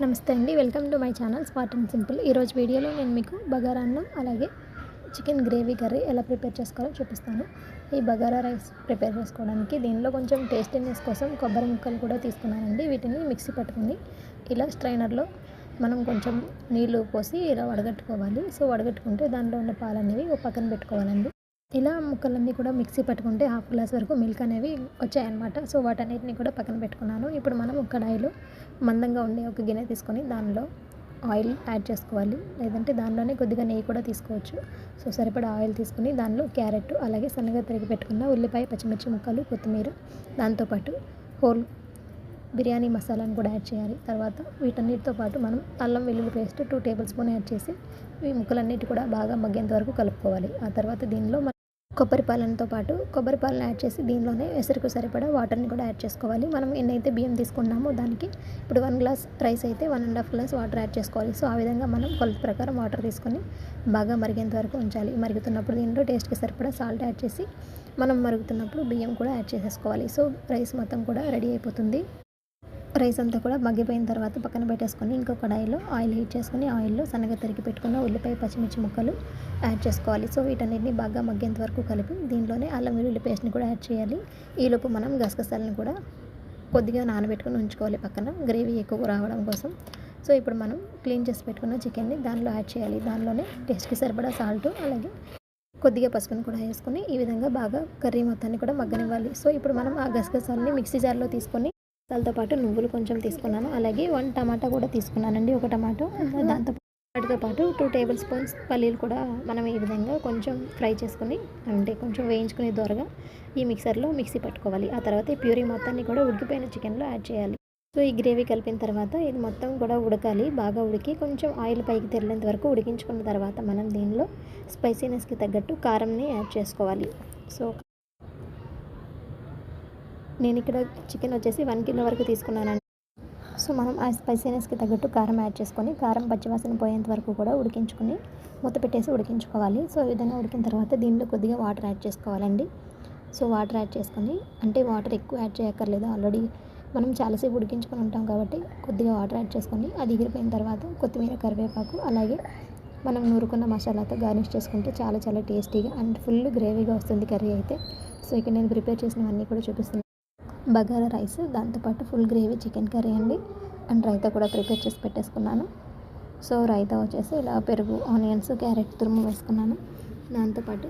నమస్తే అండి. Welcome to my channel smart and simple. ఈరోజు వీడియోలో నేను మీకు బగారా అన్నం అలాగే చికెన్ గ్రేవీ కర్రీ ఎలా ప్రిపేర్ చేసుకోవాలో చూపిస్తాను. ఈ బగారా రైస్ ప్రిపేర్ చేసుకోవడానికి దీనిలో కొంచెం టేస్టీనెస్ కోసం కొబ్బరి ముక్కలు కూడా తీసుకున్నానండి. వీటిని మిక్సీ పట్టుకుని ఇలా స్ట్రైనర్లో మనం కొంచెం నీళ్లు పోసి ఇలా వడగట్టుకోవాలి. సో వడగట్టుకుంటే దాంట్లో ఉన్న పాలు అనేవి ఒక పక్కన పెట్టుకోవాలండి. ఇలా ముక్కలన్నీ కూడా మిక్సీ పట్టుకుంటే హాఫ్ గ్లాస్ వరకు మిల్క్ అనేవి వచ్చాయన్నమాట. సో వాటన్నిటిని కూడా పక్కన పెట్టుకున్నాను. ఇప్పుడు మనం ఒక కడాయిలో మందంగా ఉండే ఒక గిన్నె తీసుకొని దానిలో ఆయిల్ యాడ్ చేసుకోవాలి. లేదంటే దానిలోనే కొద్దిగా నెయ్యి కూడా తీసుకోవచ్చు. సో సరిపడా ఆయిల్ తీసుకుని దానిలో క్యారెట్ అలాగే సన్నగా తరిగి పెట్టుకున్న ఉల్లిపాయ, పచ్చిమిర్చి ముక్కలు, కొత్తిమీర, దాంతోపాటు హోల్ బిర్యానీ మసాలాను కూడా యాడ్ చేయాలి. తర్వాత వీటన్నిటితో పాటు మనం అల్లం వెల్లుల్లి పేస్ట్ 2 టేబుల్ స్పూన్ యాడ్ చేసి ఈ ముక్కలన్నిటి కూడా బాగా మగ్గేంత వరకు కలుపుకోవాలి. ఆ తర్వాత దీనిలో కొబ్బరి పాలతో పాటు కొబ్బరి పాలను యాడ్ చేసి దీనిలోనే ఎసరుకు సరిపడా వాటర్ని కూడా యాడ్ చేసుకోవాలి. మనం ఎన్నైతే బియ్యం తీసుకున్నామో దానికి ఇప్పుడు 1 గ్లాస్ రైస్ అయితే 1.5 గ్లాస్ వాటర్ యాడ్ చేసుకోవాలి. సో ఆ విధంగా మనం కొలత ప్రకారం వాటర్ తీసుకొని బాగా మరిగేంత వరకు ఉంచాలి. మరుగుతున్నప్పుడు దీనిలో టేస్ట్కి సరిపడా సాల్ట్ యాడ్ చేసి మనం మరుగుతున్నప్పుడు బియ్యం కూడా యాడ్ చేసేసుకోవాలి. సో రైస్ మొత్తం కూడా రెడీ అయిపోతుంది. రైస్ అంతా కూడా మగ్గిపోయిన తర్వాత పక్కన పెట్టేసుకొని ఇంకో కడాయిలో ఆయిల్ హీట్ చేసుకొని ఆయిల్లో సన్నగా తరిగి పెట్టుకున్న ఉల్లిపాయ, పచ్చిమిర్చి ముక్కలు యాడ్ చేసుకోవాలి. సో వీటన్నిటిని బాగా మగ్గేంత వరకు కలిపి దీనిలోనే అల్లం వెల్లుల్లి పేస్ట్ని కూడా యాడ్ చేయాలి. ఈలోపు మనం గసగసాలను కూడా కొద్దిగా నానబెట్టుకుని ఉంచుకోవాలి పక్కన, గ్రేవీ ఎక్కువ రావడం కోసం. సో ఇప్పుడు మనం క్లీన్ చేసి పెట్టుకున్న చికెన్ని దానిలో యాడ్ చేయాలి. దానిలోనే టేస్ట్కి సరిపడా సాల్ట్ అలాగే కొద్దిగా పసుపుని కూడా వేసుకొని ఈ విధంగా బాగా కర్రీ మొత్తాన్ని కూడా మగ్గనివ్వాలి. సో ఇప్పుడు మనం ఆ గసగసాలని మిక్సీ జార్లో తీసుకొని దాంతో పాటు నువ్వులు కొంచెం తీసుకున్నాను. అలాగే 1 టమాటా కూడా తీసుకున్నానండి, ఒక టమాటో. వాటితో పాటు 2 టేబుల్ స్పూన్స్ పల్లీలు కూడా మనం ఈ విధంగా కొంచెం ఫ్రై చేసుకుని అంటే కొంచెం వేయించుకుని దోరగా ఈ మిక్సర్లో మిక్సీ పట్టుకోవాలి. ఆ తర్వాత ఈ ప్యూరీ మొత్తాన్ని కూడా ఉడికిపోయిన చికెన్లో యాడ్ చేయాలి. సో ఈ గ్రేవీ కలిపిన తర్వాత ఇది మొత్తం కూడా ఉడకాలి. బాగా ఉడికి కొంచెం ఆయిల్ పైకి తెరిలేంత వరకు ఉడికించుకున్న తర్వాత మనం దీనిలో స్పైసీనెస్కి తగ్గట్టు కారంని యాడ్ చేసుకోవాలి. సో నేను ఇక్కడ చికెన్ వచ్చేసి 1 కిలో వరకు తీసుకున్నానండి. సో మనం ఆ స్పైసీనెస్కి తగ్గట్టు కారం యాడ్ చేసుకొని కారం పచ్చివాసన పోయేంత వరకు కూడా ఉడికించుకొని మూత పెట్టేసి ఉడికించుకోవాలి. సో ఈ విధంగా ఉడికిన తర్వాత దీనిలో కొద్దిగా వాటర్ యాడ్ చేసుకోవాలండి. సో వాటర్ యాడ్ చేసుకొని అంటే వాటర్ ఎక్కువ యాడ్ చేయక్కర్లేదు, ఆల్రెడీ మనం చాలాసేపు ఉడికించుకొని ఉంటాం కాబట్టి కొద్దిగా వాటర్ యాడ్ చేసుకొని అది ఎగిరిపోయిన తర్వాత కొత్తిమీర, కరివేపాకు అలాగే మనం నూరుకున్న మసాలాతో గార్నిష్ చేసుకుంటే చాలా చాలా టేస్టీగా అండ్ ఫుల్ గ్రేవీగా వస్తుంది కర్రీ అయితే. సో ఇక్కడ నేను ప్రిపేర్ చేసినవన్నీ కూడా చూపిస్తున్నాను. బగారా రైస్, దాంతోపాటు ఫుల్ గ్రేవీ చికెన్ కర్రీ అండి. అండ్ రైతా కూడా ప్రిపేర్ చేసి పెట్టేసుకున్నాను. సో రైతా వచ్చేసి ఇలా పెరుగు, ఆనియన్స్, క్యారెట్ తురుము వేసుకున్నాను. దాంతోపాటు